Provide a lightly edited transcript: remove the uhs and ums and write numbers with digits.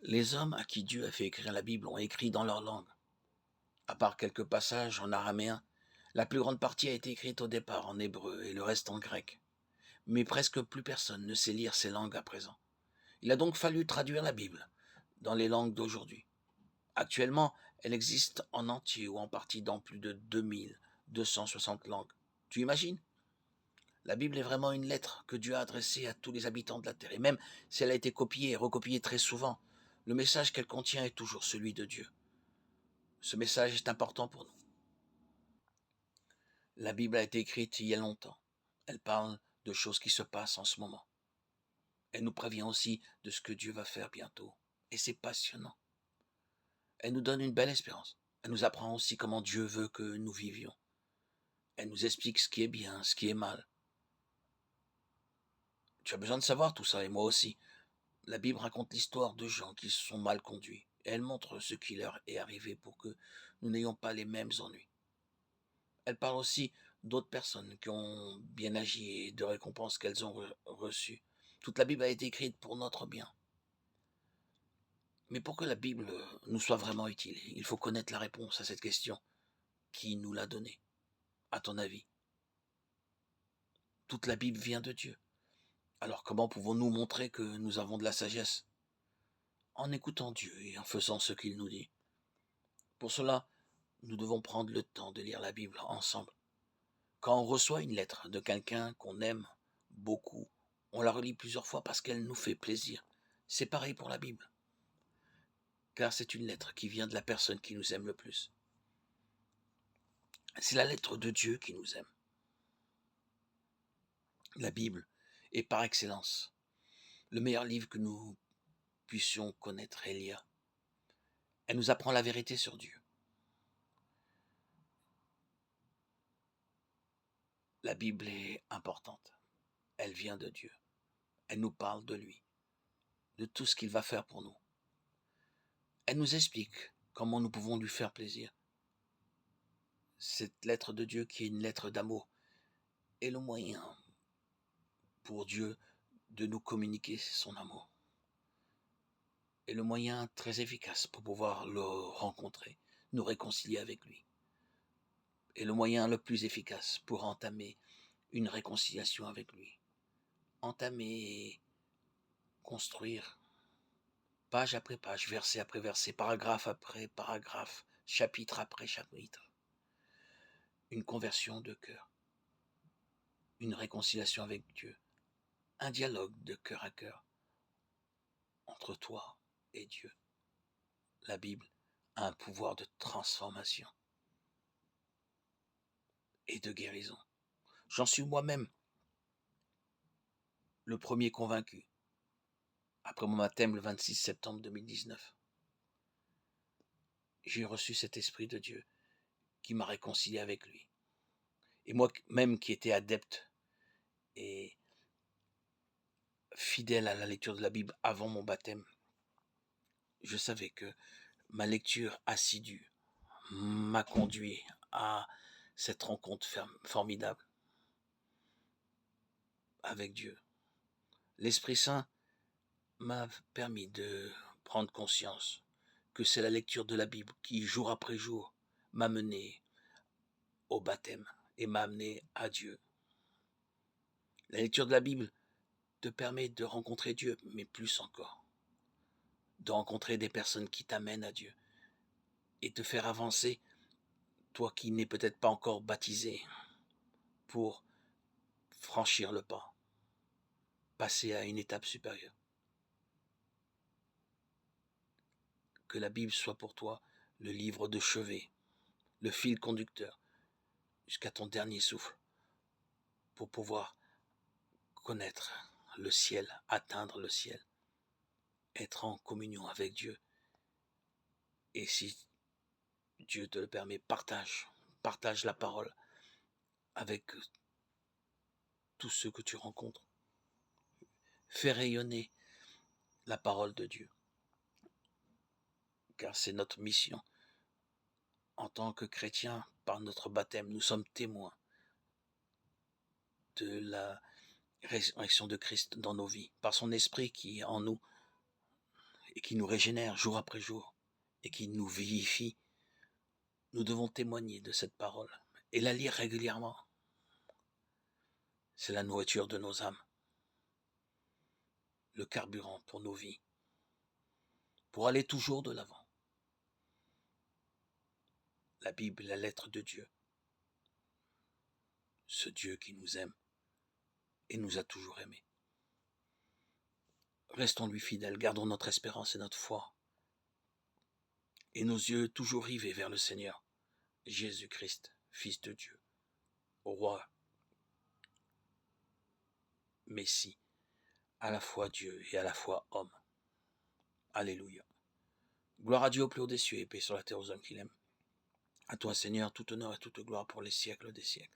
Les hommes à qui Dieu a fait écrire la Bible ont écrit dans leur langue. À part quelques passages en araméen, la plus grande partie a été écrite au départ en hébreu et le reste en grec. Mais presque plus personne ne sait lire ces langues à présent. Il a donc fallu traduire la Bible dans les langues d'aujourd'hui. Actuellement, elle existe en entier ou en partie dans plus de 2260 langues. Tu imagines? La Bible est vraiment une lettre que Dieu a adressée à tous les habitants de la terre. Et même si elle a été copiée et recopiée très souvent, le message qu'elle contient est toujours celui de Dieu. Ce message est important pour nous. La Bible a été écrite il y a longtemps. Elle parle de choses qui se passent en ce moment. Elle nous prévient aussi de ce que Dieu va faire bientôt. Et c'est passionnant. Elle nous donne une belle espérance. Elle nous apprend aussi comment Dieu veut que nous vivions. Elle nous explique ce qui est bien, ce qui est mal. Tu as besoin de savoir tout ça, et moi aussi. La Bible raconte l'histoire de gens qui se sont mal conduits. Et elle montre ce qui leur est arrivé pour que nous n'ayons pas les mêmes ennuis. Elle parle aussi d'autres personnes qui ont bien agi et de récompenses qu'elles ont reçues. Toute la Bible a été écrite pour notre bien. Mais pour que la Bible nous soit vraiment utile, il faut connaître la réponse à cette question. Qui nous l'a donnée, à ton avis? Toute la Bible vient de Dieu. Alors comment pouvons-nous montrer que nous avons de la sagesse? En écoutant Dieu et en faisant ce qu'il nous dit. Pour cela, nous devons prendre le temps de lire la Bible ensemble. Quand on reçoit une lettre de quelqu'un qu'on aime beaucoup, on la relit plusieurs fois parce qu'elle nous fait plaisir. C'est pareil pour la Bible, car c'est une lettre qui vient de la personne qui nous aime le plus. C'est la lettre de Dieu qui nous aime. La Bible est par excellence le meilleur livre que nous puissions connaître et lire. Elle nous apprend la vérité sur Dieu. La Bible est importante. Elle vient de Dieu. Elle nous parle de lui, de tout ce qu'il va faire pour nous. Elle nous explique comment nous pouvons lui faire plaisir. Cette lettre de Dieu qui est une lettre d'amour est le moyen pour Dieu de nous communiquer son amour. Et le moyen très efficace pour pouvoir le rencontrer, nous réconcilier avec lui. Et le moyen le plus efficace pour entamer une réconciliation avec lui. Entamer et construire page après page, verset après verset, paragraphe après paragraphe, chapitre après chapitre. Une conversion de cœur, une réconciliation avec Dieu, un dialogue de cœur à cœur entre toi et Dieu. La Bible a un pouvoir de transformation et de guérison. J'en suis moi-même le premier convaincu, après mon baptême le 26 septembre 2019. J'ai reçu cet Esprit de Dieu qui m'a réconcilié avec lui. Et moi-même qui étais adepte et fidèle à la lecture de la Bible avant mon baptême, je savais que ma lecture assidue m'a conduit à cette rencontre formidable avec Dieu. L'Esprit Saint m'a permis de prendre conscience que c'est la lecture de la Bible qui, jour après jour, m'a mené au baptême et m'a amené à Dieu. La lecture de la Bible te permet de rencontrer Dieu, mais plus encore, de rencontrer des personnes qui t'amènent à Dieu et te faire avancer, toi qui n'es peut-être pas encore baptisé, pour franchir le pas, passer à une étape supérieure. Que la Bible soit pour toi le livre de chevet, le fil conducteur, jusqu'à ton dernier souffle, pour pouvoir connaître le ciel, atteindre le ciel, être en communion avec Dieu. Et si Dieu te le permet, partage la parole avec tous ceux que tu rencontres. Fais rayonner la parole de Dieu, car c'est notre mission. En tant que chrétiens, par notre baptême, nous sommes témoins de la résurrection de Christ dans nos vies, par son esprit qui est en nous et qui nous régénère jour après jour et qui nous vivifie, nous devons témoigner de cette parole et la lire régulièrement. C'est la nourriture de nos âmes, le carburant pour nos vies, pour aller toujours de l'avant. La Bible est la lettre de Dieu, ce Dieu qui nous aime et nous a toujours aimés. Restons lui fidèles, gardons notre espérance et notre foi, et nos yeux toujours rivés vers le Seigneur, Jésus-Christ, Fils de Dieu, Roi, Messie, à la fois Dieu et à la fois homme. Alléluia. Gloire à Dieu au plus haut des cieux et paix sur la terre aux hommes qu'il aime. À toi, Seigneur, tout honneur et toute gloire pour les siècles des siècles.